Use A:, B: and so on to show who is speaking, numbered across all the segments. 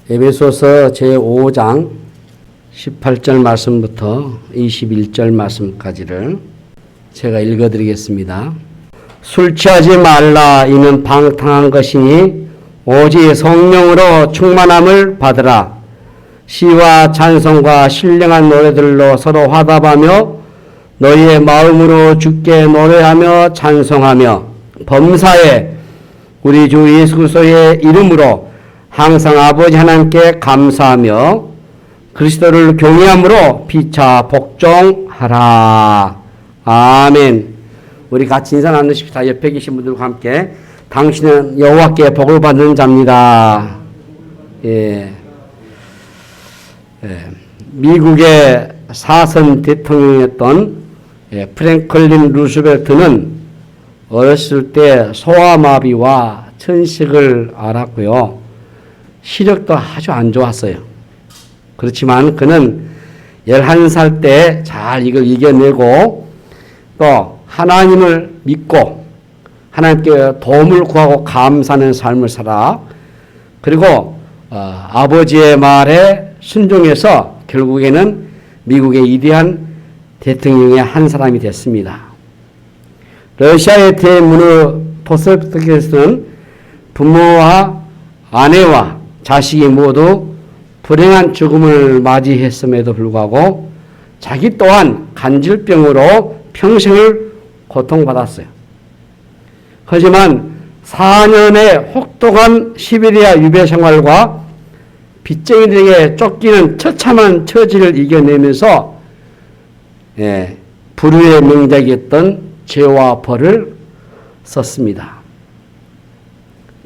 A: 에베소서 제5장 18절 말씀부터 21절 말씀까지를 제가 읽어드리겠습니다. 술 취하지 말라. 이는 방탕한 것이니 오직 성령으로 충만함을 받으라. 시와 찬송과 신령한 노래들로 서로 화답하며 너희의 마음으로 주께 노래하며 찬송하며 범사에 우리 주 예수 그리스도의 이름으로 항상 아버지 하나님께 감사하며 그리스도를 경외함으로 피차 복종하라. 아멘. 우리 같이 인사 나누십시다. 옆에 계신 분들과 함께. 당신은 여호와께 복을 받는 자입니다. 미국의 사선 대통령이었던 프랭클린 루스벨트는 어렸을 때 소아마비와 천식을 앓았고요. 시력도 아주 안 좋았어요. 그렇지만 그는 11살 때 잘 이걸 이겨내고 또 하나님을 믿고 하나님께 도움을 구하고 감사하는 삶을 살아 그리고 아버지의 말에 순종해서 결국에는 미국의 위대한 대통령의 한 사람이 됐습니다. 러시아의 대문호 포스트께서는 부모와 아내와 자식이 모두 불행한 죽음을 맞이했음에도 불구하고 자기 또한 간질병으로 평생을 고통받았어요. 하지만 4년의 혹독한 시베리아 유배 생활과 빚쟁이들에게 쫓기는 처참한 처지를 이겨내면서 불후의 명작이었던 죄와 벌을 썼습니다.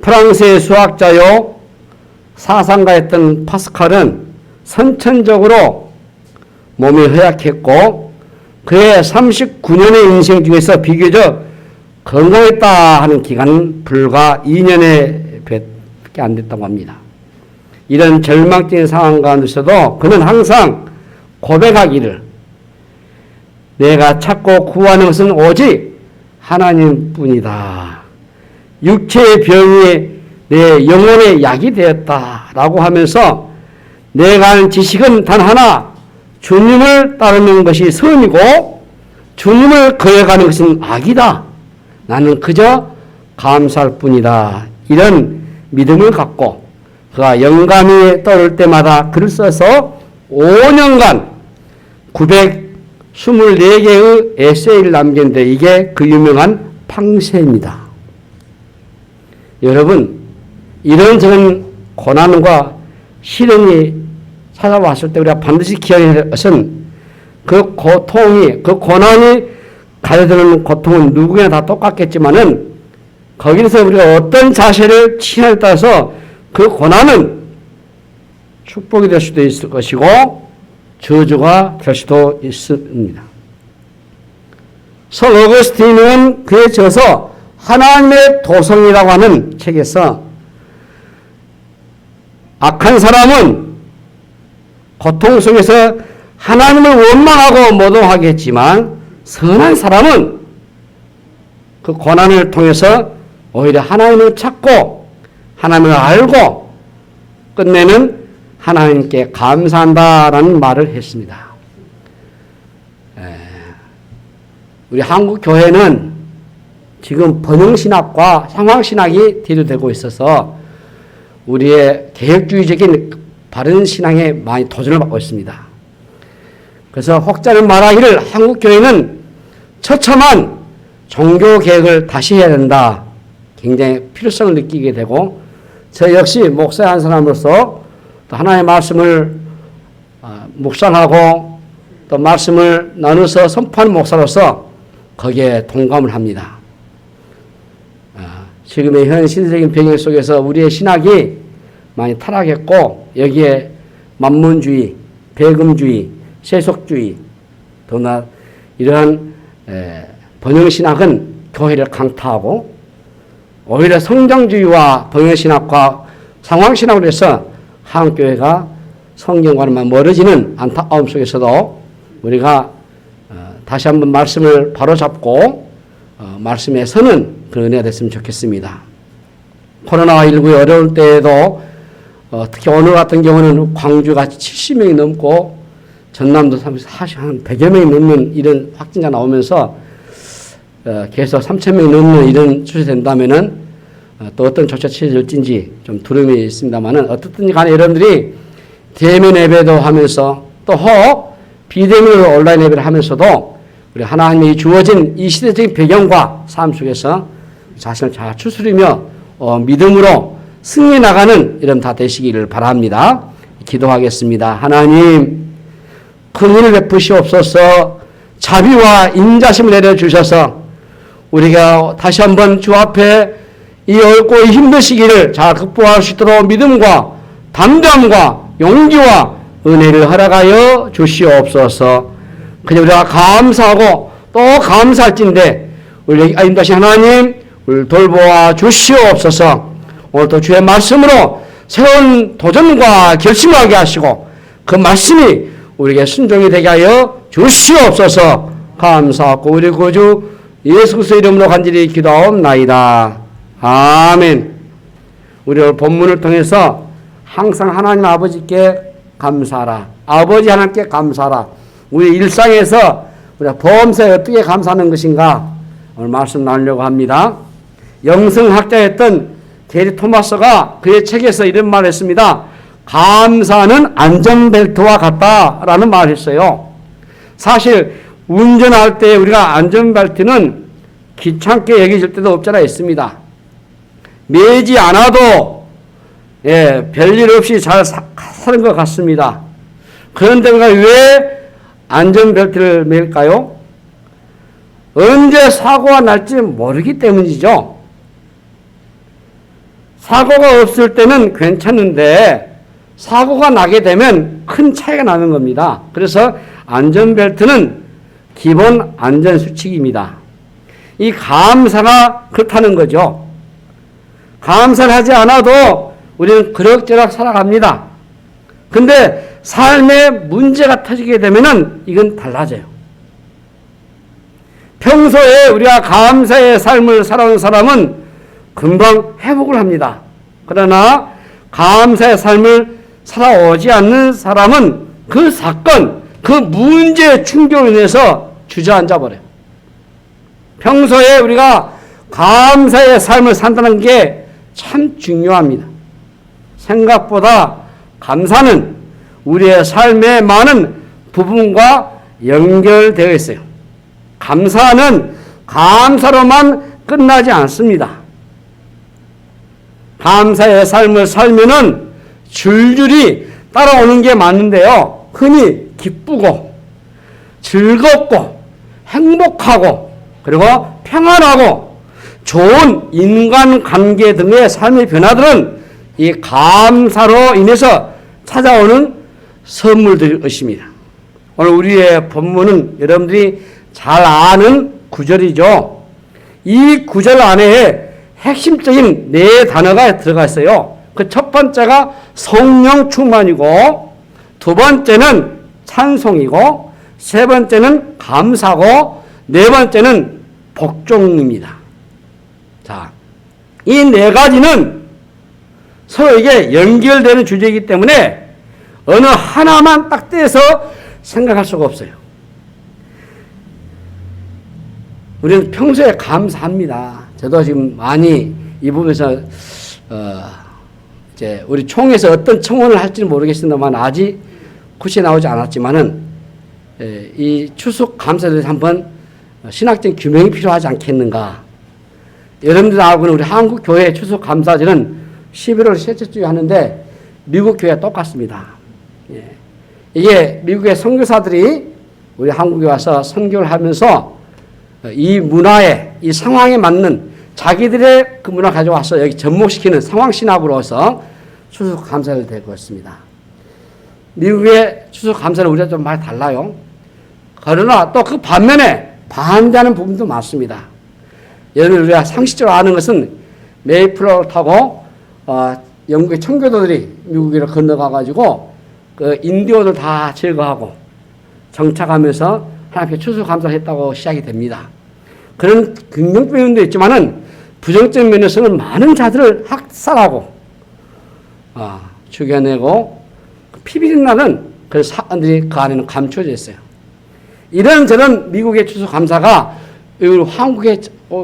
A: 프랑스의 수학자요 사상가였던 파스칼은 선천적으로 몸이 허약했고 그의 39년의 인생 중에서 비교적 건강했다 하는 기간은 불과 2년에 밖에 안 됐다고 합니다. 이런 절망적인 상황 가운데서도 그는 항상 고백하기를 내가 찾고 구하는 것은 오직 하나님뿐이다. 육체의 병이 내 영혼의 약이 되었다라고 하면서 내가 하는 지식은 단 하나 주님을 따르는 것이 선이고 주님을 거역하는 것은 악이다. 나는 그저 감사할 뿐이다. 이런 믿음을 갖고 그가 영감이 떠오를 때마다 글을 써서 5년간 924개의 에세이를 남겼는데 이게 그 유명한 팡세입니다. 여러분 이런저런 고난과 시련이 찾아왔을 때 우리가 반드시 기억해야 할 것은 그 고통이 그 고난이 가져드는 고통은 누구나 다 똑같겠지만은 거기서 우리가 어떤 자세를 취하에 따라서 그 고난은 축복이 될 수도 있을 것이고 저주가 될 수도 있습니다. 성 어거스틴은 그에 져서 하나님의 도성이라고 하는 책에서 악한 사람은 고통 속에서 하나님을 원망하고 모독하겠지만 선한 사람은 그 고난을 통해서 오히려 하나님을 찾고 하나님을 알고 끝내는 하나님께 감사한다라는 말을 했습니다. 우리 한국 교회는 지금 번영신학과 상황신학이 대두되고 있어서 우리의 개혁주의적인 바른 신앙에 많이 도전을 받고 있습니다. 그래서 혹자는 말하기를 한국 교회는 처참한 종교 개혁을 다시 해야 된다. 굉장히 필요성을 느끼게 되고 저 역시 목사 한 사람으로서 또 하나님의 말씀을 묵상하고 또 말씀을 나누어서 선포하는 목사로서 거기에 동감을 합니다. 지금의 현 시대적인 배경 속에서 우리의 신학이 많이 타락했고 여기에 만문주의, 배금주의, 세속주의 더나 이러한 번영신학은 교회를 강타하고 오히려 성장주의와 번영신학과 상황신학으로 해서 한국교회가 성경과는 멀어지는 안타까움 속에서도 우리가 다시 한번 말씀을 바로잡고 말씀에 서는 그런 은혜가 됐으면 좋겠습니다. 코로나19의 어려울 때에도 특히 오늘 같은 경우는 광주가 70명이 넘고 전남도 한 100여 명이 넘는 이런 확진자 나오면서 계속 3,000명이 넘는 이런 추세된다면은 또 어떤 조치가 취해질지 좀 두려움이 있습니다만은 어떻든지 간에 여러분들이 대면 예배도 하면서 또 혹 비대면으로 온라인 예배를 하면서도 우리 하나님이 주어진 이 시대적인 배경과 삶 속에서 자신을 잘 추스리며 믿음으로 승리해 나가는 이런 다 되시기를 바랍니다. 기도하겠습니다. 하나님 큰 일을 베푸시옵소서. 자비와 인자심을 내려주셔서 우리가 다시 한번 주 앞에 이 어렵고 힘든 시기를 잘 극복할 수 있도록 믿음과 담대함과 용기와 은혜를 허락하여 주시옵소서. 그냥 우리가 감사하고 또 감사할진데 우리 인도하신 하나님 우리를 돌보아 주시옵소서. 오늘도 주의 말씀으로 새로운 도전과 결심을 하게 하시고 그 말씀이 우리에게 순종이 되게 하여 주시옵소서. 감사하고 우리 구주 예수 그리스도의 이름으로 간절히 기도하옵나이다. 아멘. 우리 오늘 본문을 통해서 항상 하나님 아버지께 감사하라. 아버지 하나님께 감사하라. 우리 일상에서 우리가 범사에 어떻게 감사하는 것인가 오늘 말씀 나누려고 합니다. 영성학자였던 게리 토마스가 그의 책에서 이런 말을 했습니다. 감사는 안전벨트와 같다라는 말을 했어요. 사실 운전할 때 우리가 안전벨트는 귀찮게 여겨질 때도 없잖아 있습니다. 매지 않아도 별일 없이 잘 사는 것 같습니다. 그런데 우리가 왜 안전벨트를 맬까요? 언제 사고가 날지 모르기 때문이죠. 사고가 없을 때는 괜찮은데 사고가 나게 되면 큰 차이가 나는 겁니다. 그래서 안전벨트는 기본 안전수칙입니다. 이 감사가 그렇다는 거죠. 감사를 하지 않아도 우리는 그럭저럭 살아갑니다. 근데 삶에 문제가 터지게 되면은 이건 달라져요. 평소에 우리가 감사의 삶을 살아온 사람은 금방 회복을 합니다. 그러나 감사의 삶을 살아오지 않는 사람은 그 사건, 그 문제의 충격으로 인해서 주저앉아 버려요. 평소에 우리가 감사의 삶을 산다는 게 참 중요합니다. 생각보다 감사는 우리의 삶의 많은 부분과 연결되어 있어요. 감사는 감사로만 끝나지 않습니다. 감사의 삶을 살면은 줄줄이 따라오는 게 많은데요. 흔히 기쁘고 즐겁고 행복하고 그리고 평안하고 좋은 인간관계 등의 삶의 변화들은 이 감사로 인해서 찾아오는 선물들일 것입니다. 오늘 우리의 본문은 여러분들이 잘 아는 구절이죠. 이 구절 안에 핵심적인 네 단어가 들어가 있어요. 그 첫 번째가 성령 충만이고 두 번째는 찬송이고 세 번째는 감사고 네 번째는 복종입니다. 자, 이 네 가지는 서로에게 연결되는 주제이기 때문에 어느 하나만 딱 떼서 생각할 수가 없어요. 우리는 평소에 감사합니다. 저도 지금 많이 이 부분에서 이제 우리 총회에서 어떤 청원을 할지는 모르겠습니다만 아직 굳이 나오지 않았지만은 이 추석 감사에 대해서 한번 신학적인 규명이 필요하지 않겠는가. 여러분들 알고 있는 우리 한국 교회 추석 감사절은 11월 셋째 주에 하는데 미국 교회와 똑같습니다. 이게 미국의 선교사들이 우리 한국에 와서 선교를 하면서 이 문화에 이 상황에 맞는 자기들의 그 문화 가져와서 여기 접목시키는 상황신학으로서 추석 감사를 되고 있습니다. 미국의 추석 감사는 우리가 좀 많이 달라요. 그러나 또 그 반면에 반대하는 부분도 많습니다. 여러분 우리가 상식적으로 아는 것은 메이플러를 타고 영국의 청교도들이 미국으로 건너가가지고 그 인디오들 다 제거하고 정착하면서 하나님께 추수감사를 했다고 시작이 됩니다. 그런 긍정적인 면도 있지만은 부정적인 면에서는 많은 자들을 학살하고 죽여내고 피비린 날은 그 사람들이 그 안에는 감춰져 있어요. 이런저런 미국의 추수감사가 한국에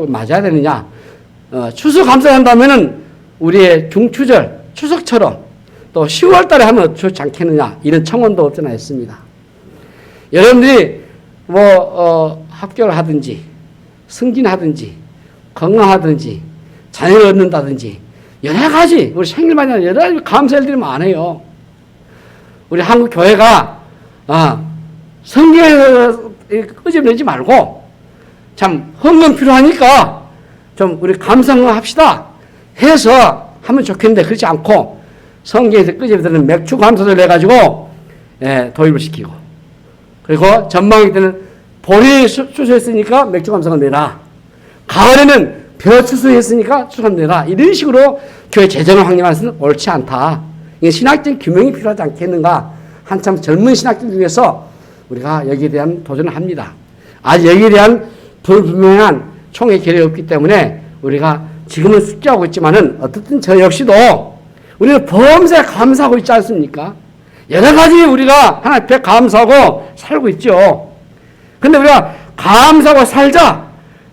A: 맞아야 되느냐? 추수감사한다면은 우리의 중추절, 추석처럼 또 10월 달에 하면 좋지 않겠느냐? 이런 청원도 없잖아 있습니다. 여러분들이 합격을 하든지 승진하든지 건강하든지 자녀를 얻는다든지 여러 가지 우리 생일만이나 여러 가지 감사 일들이 많아요. 우리 한국 교회가 성경에서 끄집내지 말고 참 헌금 필요하니까 좀 우리 감사합시다 해서 하면 좋겠는데 그렇지 않고 성경에서 끄집어드는 맥주 감사를 해가지고 도입을 시키고 그리고 전망일 때는 보리 추수했으니까 맥주 감사가 내라. 가을에는 벼 추수했으니까 추수가 내라. 이런 식으로 교회 재정을 확립하는 것은 옳지 않다. 이게 신학적인 규명이 필요하지 않겠는가. 한참 젊은 신학들 중에서 우리가 여기에 대한 도전을 합니다. 아직 여기에 대한 불분명한 총의 결이 없기 때문에 우리가 지금은 숙지하고 있지만은 어떻든 저 역시도 우리는 범사에 감사하고 있지 않습니까? 여러 가지 우리가 하나님 앞에 감사하고 살고 있죠. 근데 우리가 감사하고 살자.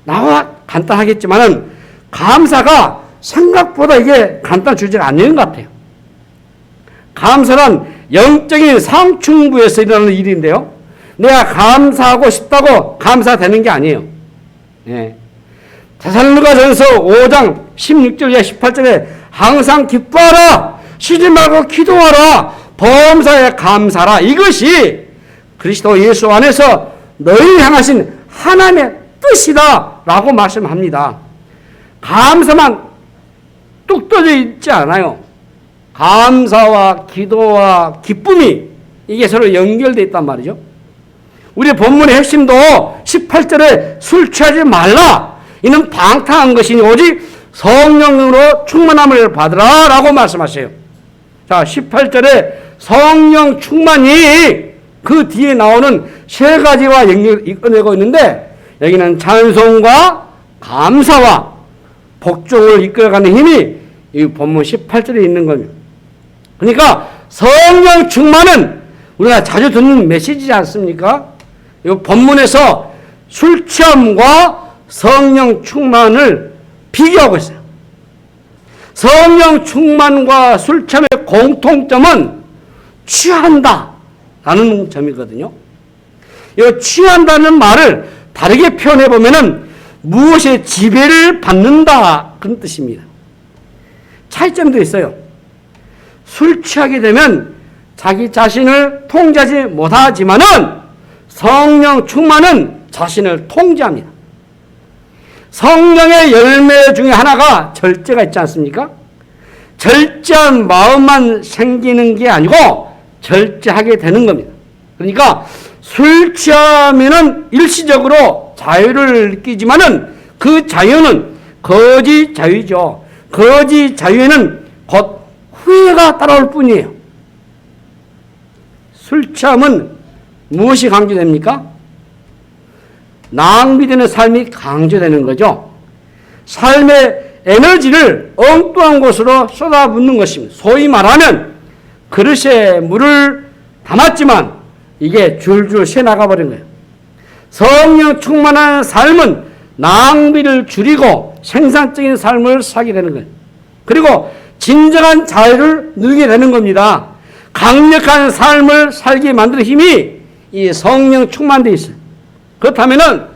A: 나와 간단하겠지만은 감사가 생각보다 이게 간단한 주제가 아닌 것 같아요. 감사는 영적인 상충부에서 일어나는 일인데요. 내가 감사하고 싶다고 감사되는 게 아니에요. 데살로니가전서 5장 16절에 18절에 항상 기뻐하라. 쉬지 말고 기도하라. 범사에 감사라. 이것이 그리스도 예수 안에서 너희를 향하신 하나님의 뜻이다 라고 말씀합니다. 감사만 뚝 떠져 있지 않아요. 감사와 기도와 기쁨이 이게 서로 연결되어 있단 말이죠. 우리 본문의 핵심도 18절에 술 취하지 말라. 이는 방탕한 것이니 오직 성령으로 충만함을 받으라 라고 말씀하세요. 자, 18절에 성령 충만이 그 뒤에 나오는 세 가지와 연결을 이끌어내고 있는데 여기는 찬송과 감사와 복종을 이끌어가는 힘이 이 본문 18절에 있는 겁니다. 그러니까 성령 충만은 우리가 자주 듣는 메시지지 않습니까? 이 본문에서 술 취함과 성령 충만을 비교하고 있어요. 성령 충만과 술 취함의 공통점은 취한다 라는 점이거든요. 이 취한다는 말을 다르게 표현해 보면은 무엇의 지배를 받는다 그런 뜻입니다. 차이점도 있어요. 술 취하게 되면 자기 자신을 통제하지 못하지만은 성령 충만은 자신을 통제합니다. 성령의 열매 중에 하나가 절제가 있지 않습니까? 절제한 마음만 생기는 게 아니고 절제하게 되는 겁니다. 그러니까 술 취하면은 일시적으로 자유를 느끼지만은 그 자유는 거짓 자유죠. 거짓 자유에는 곧 후회가 따라올 뿐이에요. 술 취함은 무엇이 강조됩니까? 낭비되는 삶이 강조되는 거죠. 삶의 에너지를 엉뚱한 곳으로 쏟아붓는 것입니다. 소위 말하면 그릇에 물을 담았지만 이게 줄줄 새나가 버린 거예요. 성령 충만한 삶은 낭비를 줄이고 생산적인 삶을 살게 되는 거예요. 그리고 진정한 자유를 누리게 되는 겁니다. 강력한 삶을 살게 만드는 힘이 이 성령 충만되어 있어요. 그렇다면은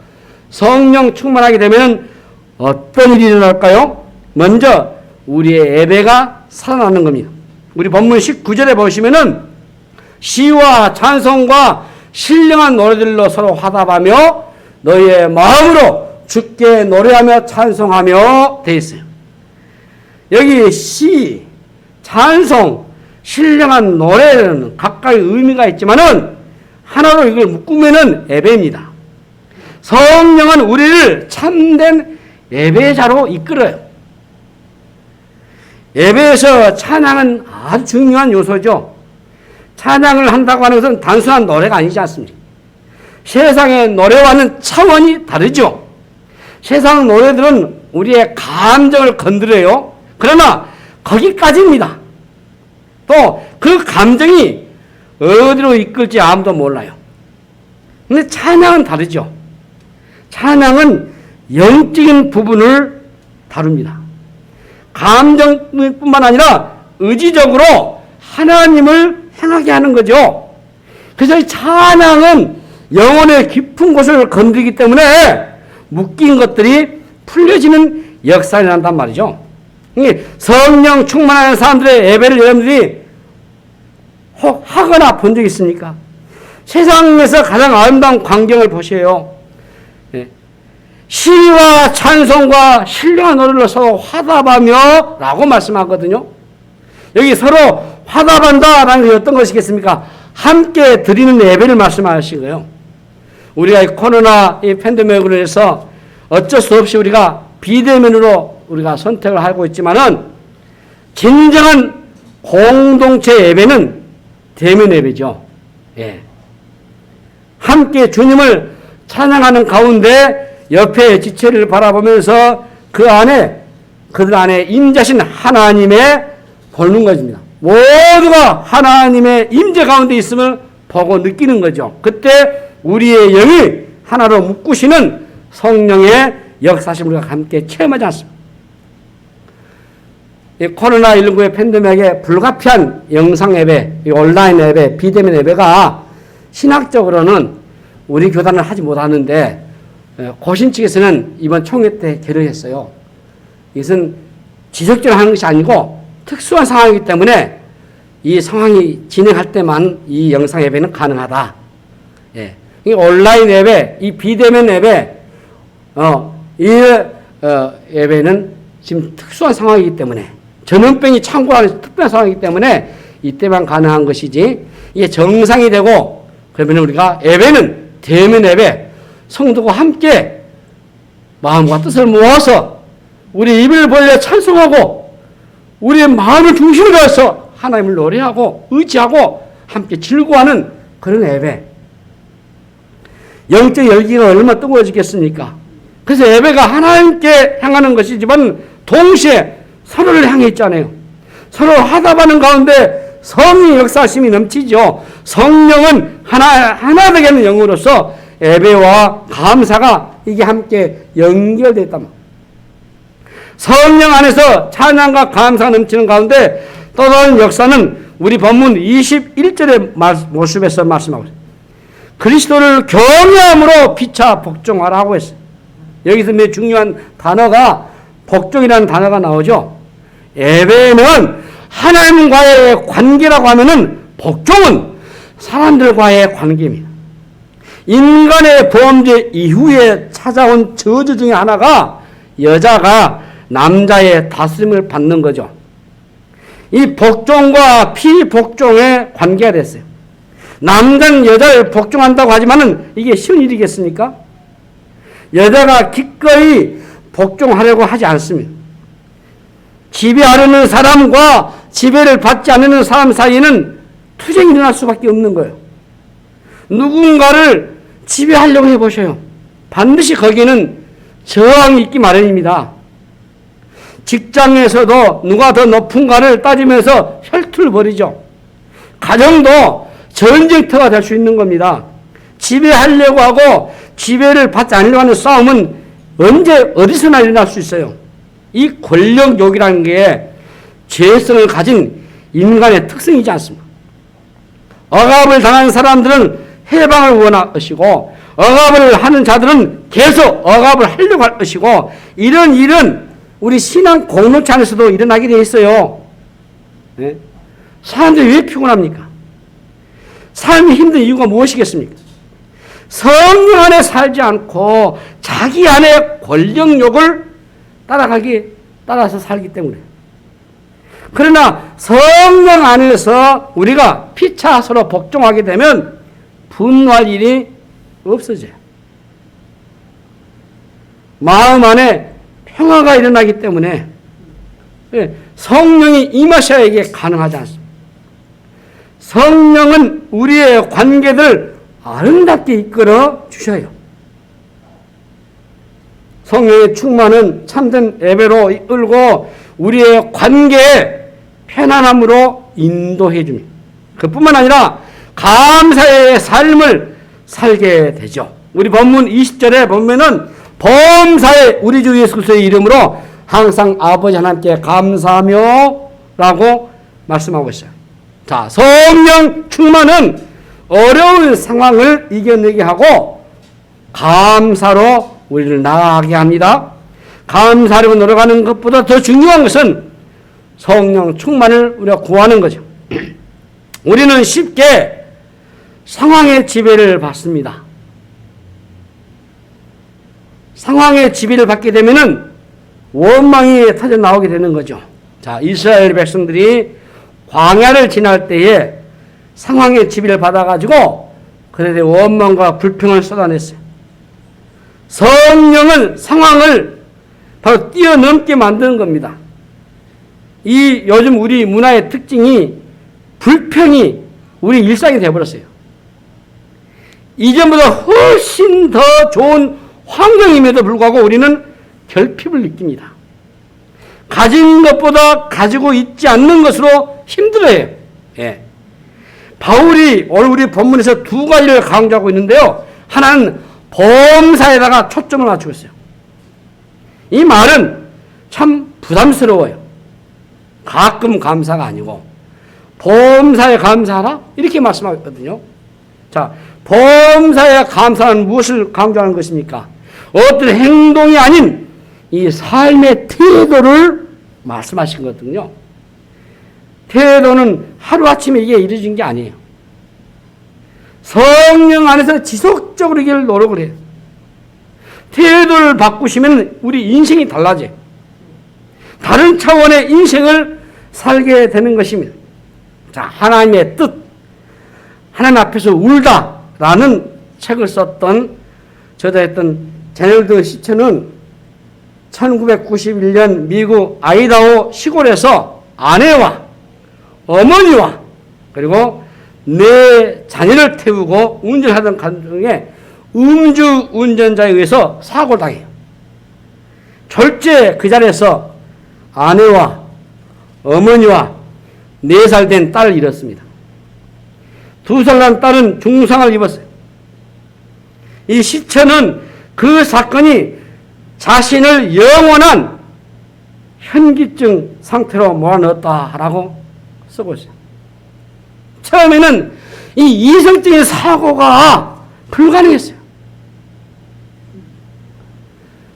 A: 성령 충만하게 되면은 어떤 일이 일어날까요? 먼저 우리의 예배가 살아나는 겁니다. 우리 본문 19절에 보시면은 시와 찬송과 신령한 노래들로 서로 화답하며 너희의 마음으로 주께 노래하며 찬송하며 되어 있어요. 여기 시, 찬송, 신령한 노래는 각각의 의미가 있지만은 하나로 이걸 묶으면은 예배입니다. 성령은 우리를 참된 예배자로 이끌어요. 예배에서 찬양은 아주 중요한 요소죠. 찬양을 한다고 하는 것은 단순한 노래가 아니지 않습니까? 세상의 노래와는 차원이 다르죠. 세상 노래들은 우리의 감정을 건드려요. 그러나 거기까지입니다. 또 그 감정이 어디로 이끌지 아무도 몰라요. 근데 찬양은 다르죠. 찬양은 영적인 부분을 다룹니다. 감정뿐만 아니라 의지적으로 하나님을 행하게 하는 거죠. 그래서 이 찬양은 영혼의 깊은 곳을 건드리기 때문에 묶인 것들이 풀려지는 역사가 일어난단 말이죠. 성령 충만한 사람들의 예배를 여러분들이 혹 하거나 본 적 있습니까? 세상에서 가장 아름다운 광경을 보세요. 시와 찬송과 신령한 노래를 서로 화답하며 라고 말씀하거든요. 여기 서로 화답한다라는 게 어떤 것이겠습니까? 함께 드리는 예배를 말씀하신 거예요. 우리가 이 코로나 이 팬데믹으로 해서 어쩔 수 없이 우리가 비대면으로 우리가 선택을 하고 있지만은 진정한 공동체 예배는 대면 예배죠. 예. 함께 주님을 찬양하는 가운데 옆에 지체를 바라보면서 그들 안에 임재하신 하나님의 보는 것입니다. 모두가 하나님의 임재 가운데 있음을 보고 느끼는 거죠. 그때 우리의 영이 하나로 묶으시는 성령의 역사심을 우리가 함께 체험하지 않습니다. 이 코로나19의 팬데믹에 불가피한 영상 예배, 온라인 예배, 비대면 예배가 신학적으로는 우리 교단은 하지 못하는데 고신 측에서는 이번 총회 때 결의했어요. 이것은 지속적으로 하는 것이 아니고 특수한 상황이기 때문에 이 상황이 진행할 때만 이 영상 예배는 가능하다. 예. 이 온라인 예배, 이 비대면 예배, 예배는 지금 특수한 상황이기 때문에 전염병이 창궐하는 특별한 상황이기 때문에 이때만 가능한 것이지 이게 정상이 되고 그러면 우리가 예배는 대면 예배, 성도가 함께 마음과 뜻을 모아서 우리 입을 벌려 찬송하고 우리의 마음을 중심으로 해서 하나님을 노래하고 의지하고 함께 즐거워하는 그런 예배. 영적 열기가 얼마나 뜨거워지겠습니까? 그래서 예배가 하나님께 향하는 것이지만 동시에 서로를 향해 있잖아요. 서로 화답하는 가운데 성의 역사심이 넘치죠. 성령은 하나 되게 하는 영으로서 예배와 감사가 이게 함께 연결되어 있단 말이에요. 성령 안에서 찬양과 감사가 넘치는 가운데 또 다른 역사는 우리 본문 21절의 모습에서 말씀하고 있어요. 그리스도를 경외함으로 피차 복종하라고 했어요. 여기서 매우 중요한 단어가 복종이라는 단어가 나오죠. 예배는 하나님과의 관계라고 하면은 복종은 사람들과의 관계입니다. 인간의 범죄 이후에 찾아온 저주 중에 하나가 여자가 남자의 다스림을 받는 거죠. 이 복종과 피복종의 관계가 됐어요. 남자는 여자를 복종한다고 하지만은 이게 쉬운 일이겠습니까? 여자가 기꺼이 복종하려고 하지 않습니다. 지배하려는 사람과 지배를 받지 않는 사람 사이에는 투쟁이 일어날 수밖에 없는 거예요. 누군가를 지배하려고 해보셔요. 반드시 거기는 저항이 있기 마련입니다. 직장에서도 누가 더 높은가를 따지면서 혈투를 벌이죠. 가정도 전쟁터가 될 수 있는 겁니다. 지배하려고 하고 지배를 받지 않으려고 하는 싸움은 언제 어디서나 일어날 수 있어요. 이 권력욕이라는 게 죄성을 가진 인간의 특성이지 않습니까? 억압을 당한 사람들은 해방을 원할 것이고 억압을 하는 자들은 계속 억압을 하려고 할 것이고 이런 일은 우리 신앙 공동체 안에서도 일어나게 되어 있어요. 네? 사람들이 왜 피곤합니까? 삶이 힘든 이유가 무엇이겠습니까? 성령 안에 살지 않고 자기 안에 권력욕을 따라서 살기 때문에. 그러나 성령 안에서 우리가 피차 서로 복종하게 되면 분노할 일이 없어져요. 마음 안에 평화가 일어나기 때문에 성령이 임하셔야 이게 가능하지 않습니다. 성령은 우리의 관계를 아름답게 이끌어 주셔요. 성령의 충만은 참된 예배로 이끌고 우리의 관계에 편안함으로 인도해 줍니다. 그뿐만 아니라 감사의 삶을 살게 되죠. 우리 본문 20절에 보면은 범사에 우리 주 예수 그리스도의 이름으로 항상 아버지 하나님께 감사하며 라고 말씀하고 있어요. 자, 성령 충만은 어려운 상황을 이겨내게 하고 감사로 우리를 나아가게 합니다. 감사하려고 노력하는 것보다 더 중요한 것은 성령 충만을 우리가 구하는 거죠. 우리는 쉽게 상황의 지배를 받습니다. 상황의 지배를 받게 되면은 원망이 터져 나오게 되는 거죠. 자, 이스라엘 백성들이 광야를 지날 때에 상황의 지배를 받아가지고 그들의 원망과 불평을 쏟아냈어요. 성령은 상황을 바로 뛰어넘게 만드는 겁니다. 이 요즘 우리 문화의 특징이 불평이 우리 일상이 되어버렸어요. 이전보다 훨씬 더 좋은 환경임에도 불구하고 우리는 결핍을 느낍니다. 가진 것보다 가지고 있지 않는 것으로 힘들어요. 예. 바울이 오늘 우리 본문에서 두 가지를 강조하고 있는데요. 하나는 범사에다가 초점을 맞추고 있어요. 이 말은 참 부담스러워요. 가끔 감사가 아니고 범사에 감사하라? 이렇게 말씀하거든요. 자, 범사에 감사는 무엇을 강조하는 것입니까? 어떤 행동이 아닌 이 삶의 태도를 말씀하신 거거든요. 태도는 하루아침에 이게 이루어진 게 아니에요. 성령 안에서 지속적으로 이걸 노력을 해요. 태도를 바꾸시면 우리 인생이 달라져요. 다른 차원의 인생을 살게 되는 것입니다. 자, 하나님의 뜻, 하나님 앞에서 울다라는 책을 썼던 저자였던 제널드 시처는 1991년 미국 아이다호 시골에서 아내와 어머니와 그리고 네 자녀를 태우고 운전하던 가중에 음주 운전자에 의해서 사고를 당해요. 졸지에 그 자리에서 아내와 어머니와 4살 된 딸을 잃었습니다. 2살 난 딸은 중상을 입었어요. 이 시처는 그 사건이 자신을 영원한 현기증 상태로 몰아넣었다라고 쓰고 있어요. 처음에는 이 이성적인 사고가 불가능했어요.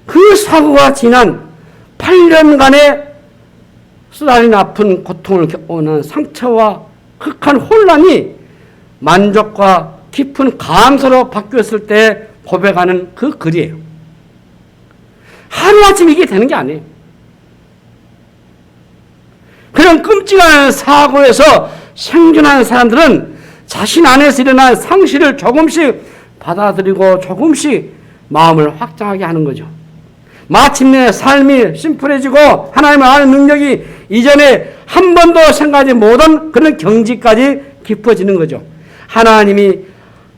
A: 그 사고가 지난 8년간의 쓰라린 아픈 고통을 겪어오는 상처와 극한 혼란이 만족과 깊은 감사로 바뀌었을 때 고백하는 그 글이에요. 하루아침 이게 되는 게 아니에요. 그런 끔찍한 사고에서 생존하는 사람들은 자신 안에서 일어난 상실을 조금씩 받아들이고 조금씩 마음을 확장하게 하는 거죠. 마침내 삶이 심플해지고 하나님을 아는 능력이 이전에 한 번도 생각하지 못한 그런 경지까지 깊어지는 거죠. 하나님이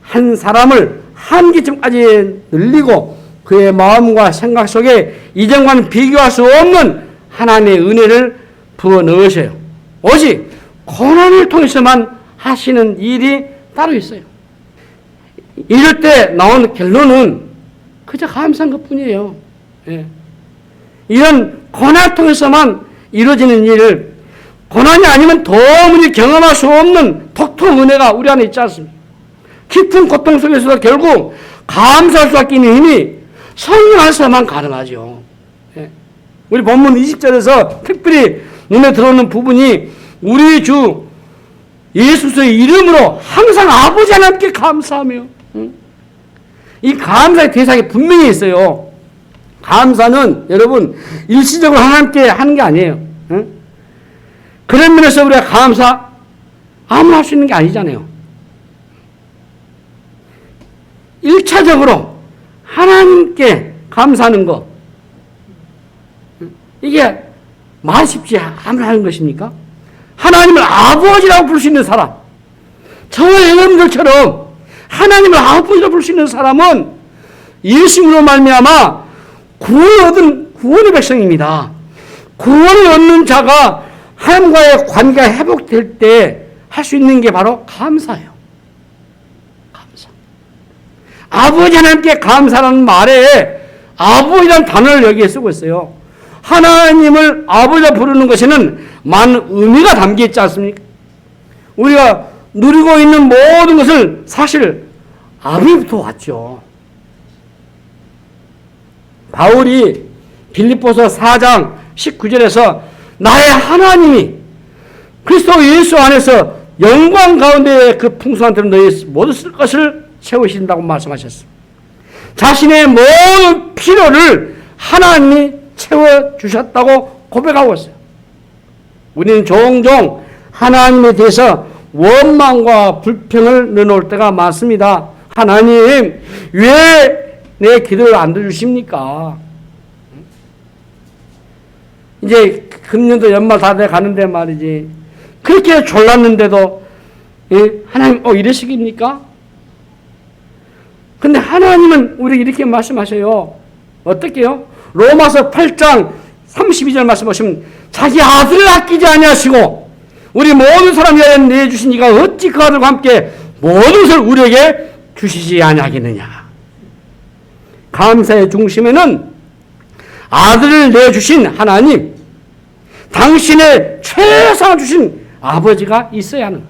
A: 한 사람을 한계점까지 늘리고 그의 마음과 생각 속에 이전과는 비교할 수 없는 하나님의 은혜를 부어 넣으셔요. 오직 고난을 통해서만 하시는 일이 따로 있어요. 이럴 때 나오는 결론은 그저 감사한 것뿐이에요. 예. 이런 고난을 통해서만 이루어지는 일을 고난이 아니면 도무지 경험할 수 없는 독특한 은혜가 우리 안에 있지 않습니까? 깊은 고통 속에서도 결국 감사할 수밖에 있는 힘이 성령 안에서만 가능하죠. 예. 우리 본문 20절에서 특별히 눈에 들어오는 부분이 우리 주 예수의 이름으로 항상 아버지 하나님께 감사하며 이 감사의 대상이 분명히 있어요. 감사는 여러분 일시적으로 하나님께 하는 게 아니에요. 그런 면에서 우리가 감사 아무나 할 수 있는 게 아니잖아요. 1차적으로 하나님께 감사하는 거 이게 말 쉽지 아무나 하는 것입니까? 하나님을 아버지라고 부를 수 있는 사람, 저와 여러분들처럼 하나님을 아버지라고 부를 수 있는 사람은 예수님으로 말미암아 구원을 얻은 구원의 백성입니다. 구원을 얻는 자가 하나님과의 관계가 회복될 때 할 수 있는 게 바로 감사예요. 감사. 아버지 하나님께 감사라는 말에 아버지라는 단어를 여기에 쓰고 있어요. 하나님을 아버지라 부르는 것에는 많은 의미가 담겨 있지 않습니까? 우리가 누리고 있는 모든 것을 사실 아버지부터 왔죠. 바울이 빌립보서 4장 19절에서 나의 하나님이 그리스도 예수 안에서 영광 가운데 그 풍성한 대로 너희 모든 쓸 것을 채우신다고 말씀하셨습니다. 자신의 모든 필요를 하나님이 채워주셨다고 고백하고 있어요. 우리는 종종 하나님에 대해서 원망과 불평을 내놓을 때가 많습니다. 하나님, 왜 내 기도를 안 들어주십니까? 이제 금년도 연말 다 돼 가는데 말이지. 그렇게 졸랐는데도 하나님 이러시깁니까? 근데 하나님은 우리 이렇게 말씀하셔요. 어떻게요? 로마서 8장 32절 말씀 보시면 자기 아들을 아끼지 아니하시고 우리 모든 사람 위하여 내주신 이가 어찌 그 아들과 함께 모든 것을 우리에게 주시지 아니하겠느냐. 감사의 중심에는 아들을 내주신 하나님, 당신의 최상을 주신 아버지가 있어야 하는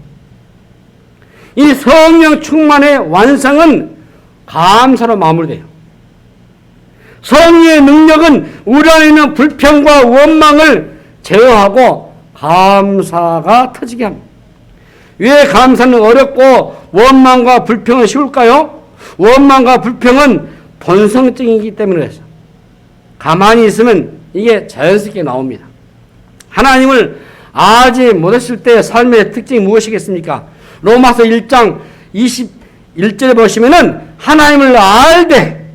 A: 이 성령 충만의 완성은 감사로 마무리돼요. 성령의 능력은 우리 안에 있는 불평과 원망을 제어하고 감사가 터지게 합니다. 왜 감사는 어렵고 원망과 불평은 쉬울까요? 원망과 불평은 본성적이기 때문에 그래서 가만히 있으면 이게 자연스럽게 나옵니다. 하나님을 알지 못했을 때 삶의 특징이 무엇이겠습니까? 로마서 1장 21절에 보시면은 하나님을 알되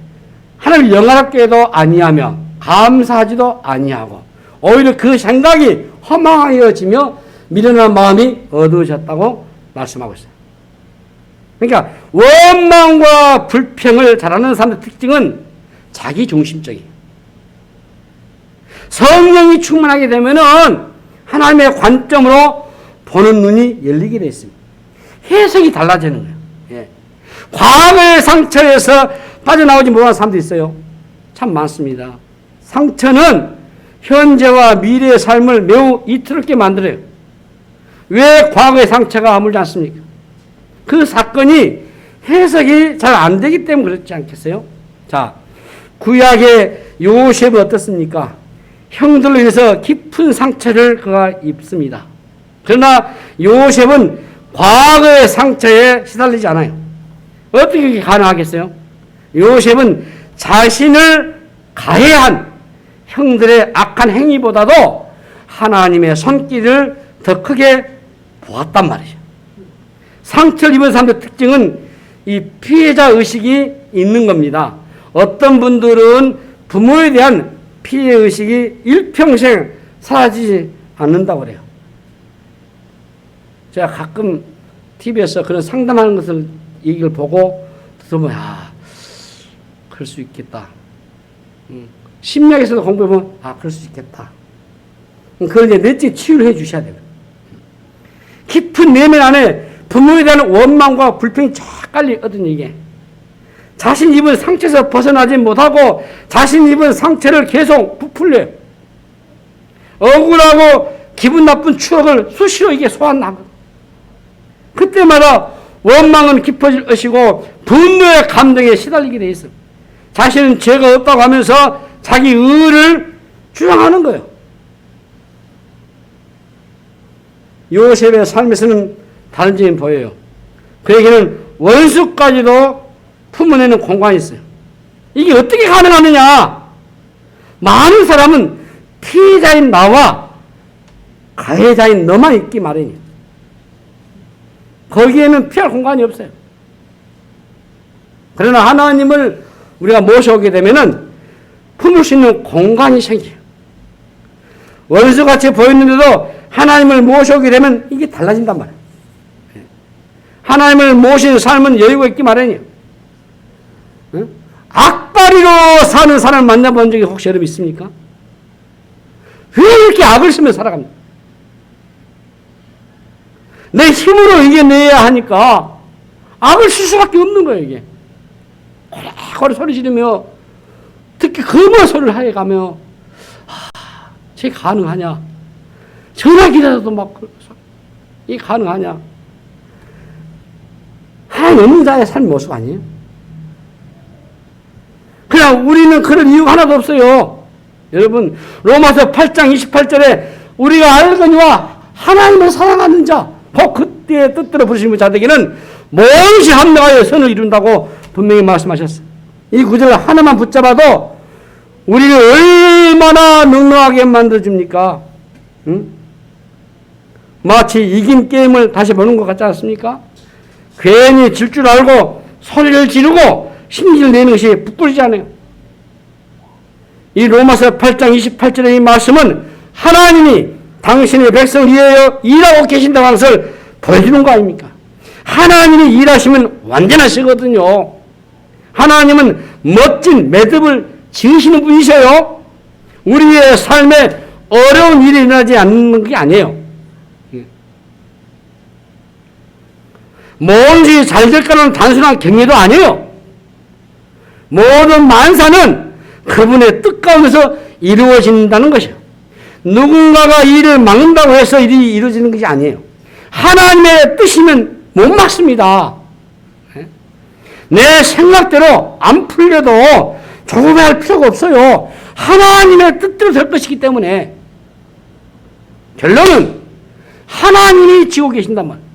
A: 하나님을 영화롭게도 아니하며 감사하지도 아니하고 오히려 그 생각이 허망하여지며 미련한 마음이 어두워졌다고 말씀하고 있어요. 그러니까 원망과 불평을 잘하는 사람의 특징은 자기중심적이에요. 성령이 충만하게 되면은 하나님의 관점으로 보는 눈이 열리게 되어 있습니다. 해석이 달라지는 거예요. 예. 과거의 상처에서 빠져나오지 못하는 사람도 있어요. 참 많습니다. 상처는 현재와 미래의 삶을 매우 이틀없게 만들어요. 왜 과거의 상처가 아물지 않습니까? 그 사건이 해석이 잘 안 되기 때문에 그렇지 않겠어요? 자, 구약의 요셉은 어떻습니까? 형들로 인해서 깊은 상처를 그가 입습니다. 그러나 요셉은 과거의 상처에 시달리지 않아요. 어떻게 그게 가능하겠어요? 요셉은 자신을 가해한 형들의 악한 행위보다도 하나님의 손길을 더 크게 보았단 말이죠. 상처를 입은 사람의 특징은 이 피해자 의식이 있는 겁니다. 어떤 분들은 부모에 대한 피해 의식이 일평생 사라지지 않는다고 그래요. 제가 가끔 TV에서 그런 상담하는 것을 얘기를 보고 들으면 그럴 수 있겠다. 심리학에서도 공부해보면 그럴 수 있겠다. 그걸 이제 넷째 치유를 해 주셔야 돼요. 깊은 내면 안에 부모에 대한 원망과 불평이 쫙 깔려있거든요, 이게. 자신 입은 상처에서 벗어나지 못하고 자신 입은 상처를 계속 부풀려요. 억울하고 기분 나쁜 추억을 수시로 이게 소환하고 그때마다 원망은 깊어질 것이고 분노의 감정에 시달리게 돼 있어요. 자신은 죄가 없다고 하면서 자기 의를 주장하는 거예요. 요셉의 삶에서는 다른 점이 보여요. 그에게는 원수까지도 품어내는 공간이 있어요. 이게 어떻게 가능하느냐? 많은 사람은 피해자인 나와 가해자인 너만 있기 마련이에요. 거기에는 피할 공간이 없어요. 그러나 하나님을 우리가 모셔오게 되면은 품을 수 있는 공간이 생겨요. 원수같이 보였는데도 하나님을 모셔오게 되면 이게 달라진단 말이에요. 하나님을 모시는 삶은 여유가 있기 마련이에요. 악바리로 사는 사람을 만나본 적이 혹시 여러분 있습니까? 왜 이렇게 악을 쓰며 살아갑니까? 내 힘으로 이겨내야 하니까 악을 쓸 수밖에 없는 거예요, 이게. 고래고래 소리 지르며, 특히 검은 소리를 해가며, 저게 가능하냐? 전화기라도 막, 이게 가능하냐? 하나님 없는 자의 삶 모습 아니에요? 그냥 우리는 그럴 이유가 하나도 없어요. 여러분, 로마서 8장 28절에 우리가 알거니와 하나님을 사랑하는 자, 곧 그때의 뜻대로 부르시는 자들에게는 몽시 합력하여 선을 이룬다고 분명히 말씀하셨어요. 이 구절을 하나만 붙잡아도 우리를 얼마나 넉넉하게 만들어줍니까? 응? 마치 이긴 게임을 다시 보는 것 같지 않습니까? 괜히 질 줄 알고 소리를 지르고 심지를 내는 것이 부끄러지지 않아요. 이 로마서 8장 28절의 이 말씀은 하나님이 당신의 백성을 위하여 일하고 계신다고 하는 것을 보여주는 거 아닙니까? 하나님이 일하시면 완전하시거든요. 하나님은 멋진 매듭을 지으시는 분이셔요. 우리의 삶에 어려운 일이 일어나지 않는 게 아니에요. 뭔지 잘 될 거라는 단순한 경례도 아니에요. 모든 만사는 그분의 뜻 가운데서 이루어진다는 것이에요. 누군가가 일을 막는다고 해서 일이 이루어지는 것이 아니에요. 하나님의 뜻이면 못 막습니다. 내 생각대로 안 풀려도 조급해할 필요가 없어요. 하나님의 뜻대로 될 것이기 때문에. 결론은 하나님이 지고 계신단 말이에요.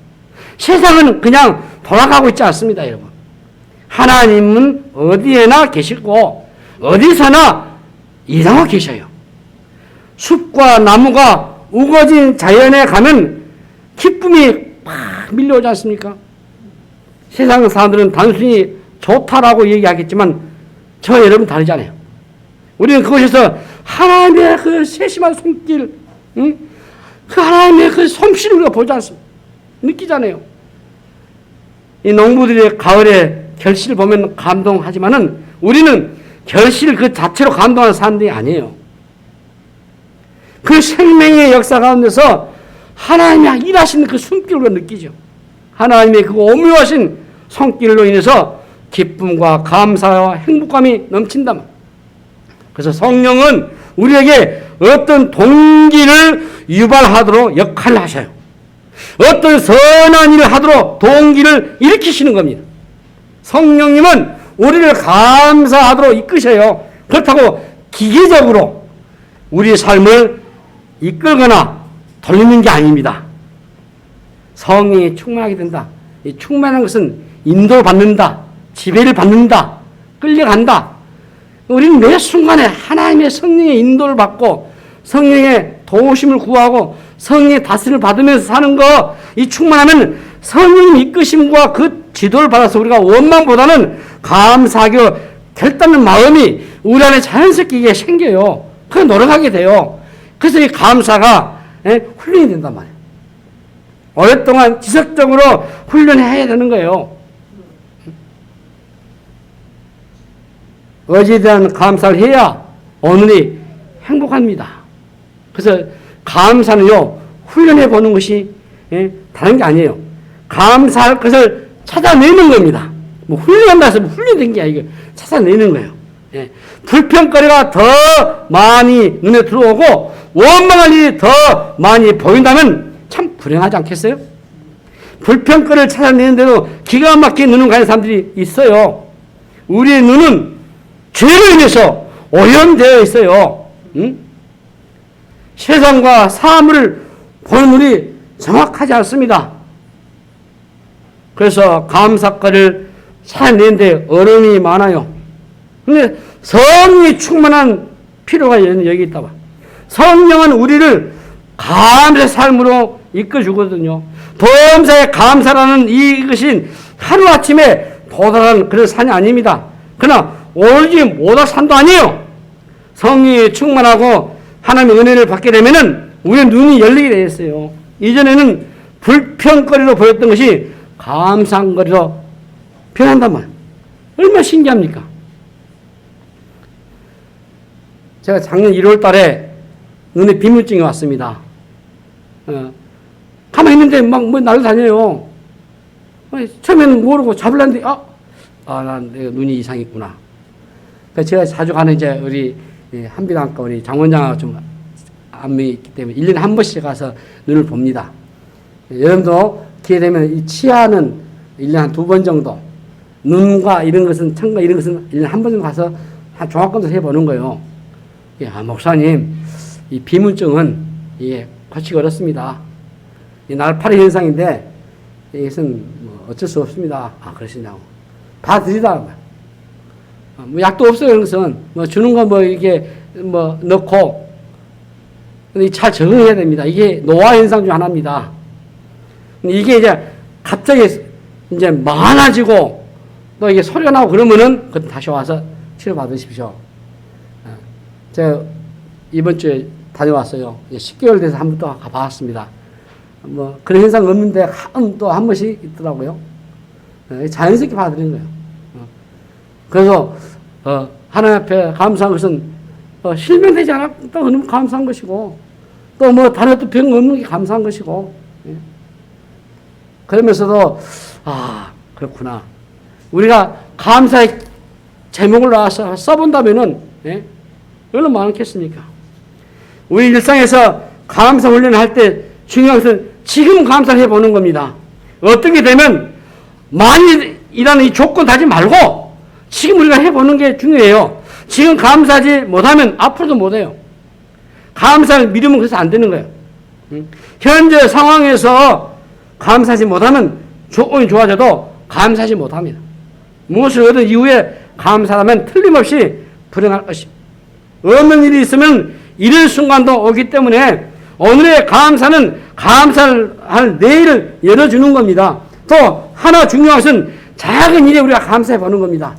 A: 세상은 그냥 돌아가고 있지 않습니다, 여러분. 하나님은 어디에나 계시고 어디서나 일하고 계셔요. 숲과 나무가 우거진 자연에 가면 기쁨이 막 밀려오지 않습니까? 세상 사람들은 단순히 좋다라고 얘기하겠지만 저 여러분 다르잖아요. 우리는 그곳에서 하나님의 그 세심한 손길, 응? 그 하나님의 그 솜씨를 우리가 보지 않습니다. 느끼잖아요. 이 농부들의 가을에 결실을 보면 감동하지만은 우리는 결실 그 자체로 감동하는 사람들이 아니에요. 그 생명의 역사 가운데서 하나님이 일하시는 그 손길을 느끼죠. 하나님의 그 오묘하신 손길로 인해서 기쁨과 감사와 행복감이 넘친다. 그래서 성령은 우리에게 어떤 동기를 유발하도록 역할을 하셔요. 어떤 선한 일을 하도록 동기를 일으키시는 겁니다. 성령님은 우리를 감사하도록 이끄셔요. 그렇다고 기계적으로 우리의 삶을 이끌거나 돌리는 게 아닙니다. 성령이 충만하게 된다. 이 충만한 것은 인도를 받는다. 지배를 받는다. 끌려간다. 우리는 매 순간에 하나님의 성령의 인도를 받고 성령의 도우심을 구하고 성령의 다스림을 받으면서 사는 거, 이 충만하면 성령님 이끄심과 그 지도를 받아서 우리가 원망보다는 감사하기로 결단하는 마음이 우리 안에 자연스럽게 이게 생겨요. 그게 노력하게 돼요. 그래서 이 감사가 훈련이 된단 말이에요. 오랫동안 지속적으로 훈련해야 되는 거예요. 어제에 대한 감사를 해야 오늘이 행복합니다. 그래서 감사는요, 훈련해 보는 것이 다른 게 아니에요. 감사할 것을 찾아내는 겁니다. 뭐 훈련한다 해서 뭐 훈련된 게 아니고 찾아내는 거예요. 불평거리가 더 많이 눈에 들어오고 원망할 일이 더 많이 보인다면 참 불행하지 않겠어요? 불평거리를 찾아내는데도 기가 막히게 눈을 가는 사람들이 있어요. 우리의 눈은 죄로 인해서 오염되어 있어요. 응? 세상과 사물을 보는 눈이 정확하지 않습니다. 그래서 감사거리를 찾아내는데 어려움이 많아요. 근데 성령이 충만한 필요가 여기 있다 봐. 성령은 우리를 감사의 삶으로 이끌어주거든요. 범사에 감사라는 이것이 하루아침에 도달한 그런 산이 아닙니다. 그러나 오르지 못할 산도 아니에요. 성령이 충만하고 하나님의 은혜를 받게 되면은 우리의 눈이 열리게 되어 있어요. 이전에는 불평거리로 보였던 것이 감사한 거리로 변한단 말이에요. 얼마나 신기합니까? 제가 작년 1월 달에 눈에 비문증이 왔습니다. 가만히 있는데 막 뭐 날아다녀요. 처음에는 모르고 잡으려는데, 난 내가 눈이 이상했구나. 그래서 제가 자주 가는 이제 우리 한빛안과 우리 장원장하고 좀 안면이 있기 때문에 1년에 한 번씩 가서 눈을 봅니다. 여러분도 기회 되면 이 치아는 1년에 한 2번 정도, 눈과 이런 것은, 청과 이런 것은 1년에 한 번 정도 가서 한 종합검사 해보는 거예요. 목사님, 이 비문증은 고치기 어렵습니다. 이 날파리 현상인데, 이것은 뭐 어쩔 수 없습니다. 그러시냐고. 봐드리다. 뭐 약도 없어요, 그런 것은. 뭐 주는 거 뭐 이렇게 뭐 넣고. 근데 잘 적응해야 됩니다. 이게 노화 현상 중 하나입니다. 근데 이게 이제 갑자기 이제 많아지고 또 이게 소리가 나고 그러면은 그때 다시 와서 치료 받으십시오. 제가 이번 주에 다녀왔어요. 10개월 돼서 한 번 또 가봤습니다. 뭐 그런 현상 없는데 또 한 번씩 있더라고요. 자연스럽게 받아들인 거예요. 그래서 하나님 앞에 감사한 것은 실명되지 않았다고 너무 감사한 것이고 또 뭐 다른 또 병 없는 게 감사한 것이고 그러면서도 그렇구나. 우리가 감사의 제목을 나와서 써본다면은 얼마나 많겠습니까? 우리 일상에서 감사 훈련을 할 때 중요한 것은 지금 감사를 해보는 겁니다. 어떻게 되면 만일이라는 이 조건 다지 말고 지금 우리가 해보는 게 중요해요. 지금 감사하지 못하면 앞으로도 못해요. 감사를 미루면 그래서 안 되는 거예요. 현재 상황에서 감사하지 못하면 조건이 좋아져도 감사하지 못합니다. 무엇을 얻은 이후에 감사하면 틀림없이 불행할 것입니다. 없는 일이 있으면 이런 순간도 오기 때문에 오늘의 감사는 감사를 할 내일을 열어주는 겁니다. 또 하나 중요한 것은 작은 일에 우리가 감사해 보는 겁니다.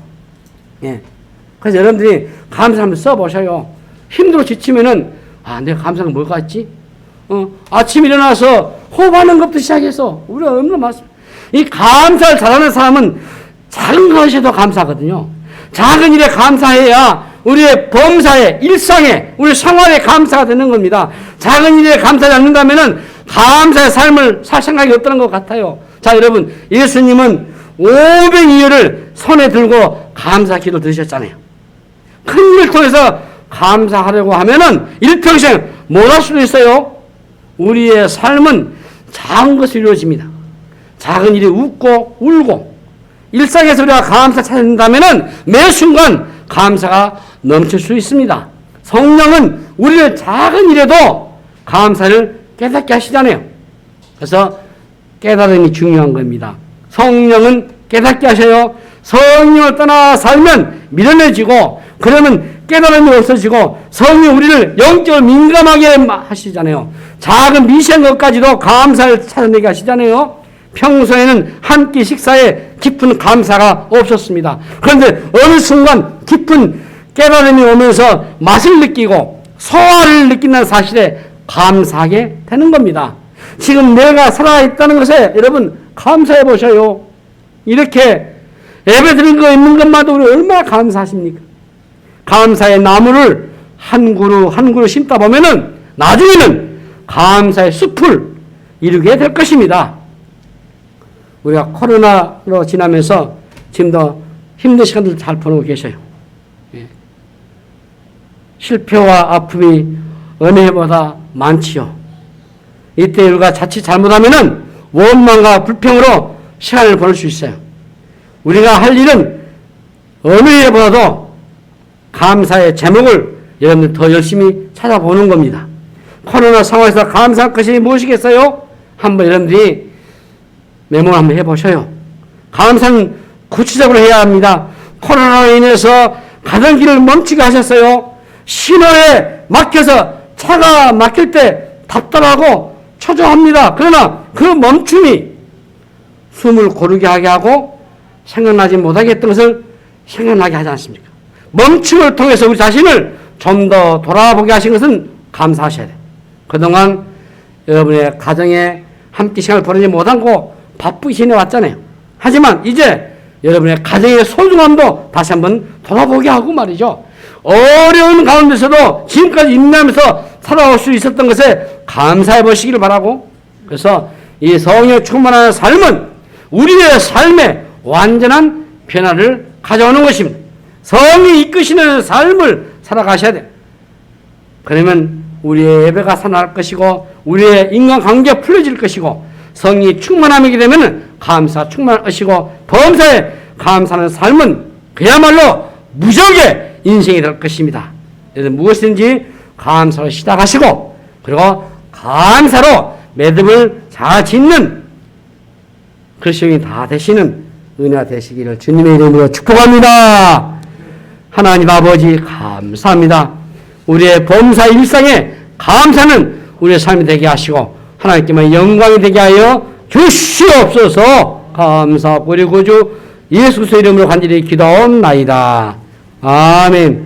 A: 그래서 여러분들이 감사 한번 써보셔요. 힘들어 지치면은 내가 감사한 건 뭘까 했지? 아침 일어나서 호흡하는 것부터 시작해서 우리가 얼마나 많습니다. 이 감사를 잘하는 사람은 작은 것에도 감사하거든요. 작은 일에 감사해야 우리의 범사에, 일상에, 우리 생활에 감사가 되는 겁니다. 작은 일에 감사하지 않는다면 감사의 삶을 살 생각이 없다는 것 같아요. 자, 여러분, 예수님은 500이여를 손에 들고 감사 기도 드셨잖아요. 큰 일을 통해서 감사하려고 하면은 일평생 못할 수도 있어요. 우리의 삶은 작은 것으로 이루어집니다. 작은 일이 웃고 울고 일상에서 우리가 감사 찾는다면은 매 순간 감사가 넘칠 수 있습니다. 성령은 우리를 작은 일에도 감사를 깨닫게 하시잖아요. 그래서 깨달음이 중요한 겁니다. 성령은 깨닫게 하셔요. 성령을 떠나 살면 미련해지고 그러면 깨달음이 없어지고 성령 우리를 영적으로 민감하게 하시잖아요. 작은 미세한 것까지도 감사를 찾아내게 하시잖아요. 평소에는 한 끼 식사에 깊은 감사가 없었습니다. 그런데 어느 순간 깊은 깨달음이 오면서 맛을 느끼고 소화를 느낀다는 사실에 감사하게 되는 겁니다. 지금 내가 살아있다는 것에 여러분 감사해 보셔요. 이렇게 예배 드린 거 있는 것마다 우리 얼마나 감사하십니까? 감사의 나무를 한 그루 한 그루 심다 보면은 나중에는 감사의 숲을 이루게 될 것입니다. 우리가 코로나로 지나면서 지금도 힘든 시간들 잘 보내고 계셔요. 실패와 아픔이 은혜보다 많지요. 이때 우리가 자칫 잘못하면은 원망과 불평으로 시간을 보낼 수 있어요. 우리가 할 일은 어느 일보다도 감사의 제목을 여러분들 더 열심히 찾아보는 겁니다. 코로나 상황에서 감사할 것이 무엇이겠어요? 한번 여러분들이 메모를 한번 해보셔요. 감사는 구체적으로 해야 합니다. 코로나로 인해서 가던 길을 멈추게 하셨어요. 신호에 막혀서 차가 막힐 때 답답하고 초조합니다. 그러나 그 멈춤이 숨을 고르게 하게 하고 생각나지 못하게 했던 것을 생각나게 하지 않습니까? 멈춤을 통해서 우리 자신을 좀 더 돌아보게 하신 것은 감사하셔야 돼요. 그동안 여러분의 가정에 함께 시간을 보내지 못하고 바쁘게 지내왔잖아요. 하지만 이제 여러분의 가정의 소중함도 다시 한번 돌아보게 하고 말이죠. 어려운 가운데서도 지금까지 인내하면서 살아올 수 있었던 것에 감사해 보시기를 바라고, 그래서 이 성령 충만한 삶은 우리의 삶에 완전한 변화를 가져오는 것입니다. 성령이 이끄시는 삶을 살아가셔야 돼요. 그러면 우리의 예배가 살아날 것이고 우리의 인간관계가 풀어질 것이고 성령이 충만함이게 되면 감사 충만할 것이고 범사에 감사하는 삶은 그야말로 무적의 인생이 될 것입니다. 그래서 무엇이든지 감사로 시작하시고 그리고 감사로 매듭을 잘 짓는 그리스도인이 다 되시는 은혜가 되시기를 주님의 이름으로 축복합니다. 하나님 아버지 감사합니다. 우리의 범사 일상에 감사는 우리의 삶이 되게 하시고 하나님께만 영광이 되게 하여 주시옵소서. 감사 우리 구주 예수 그리스도 이름으로 간절히 기도하옵나이다. 아멘.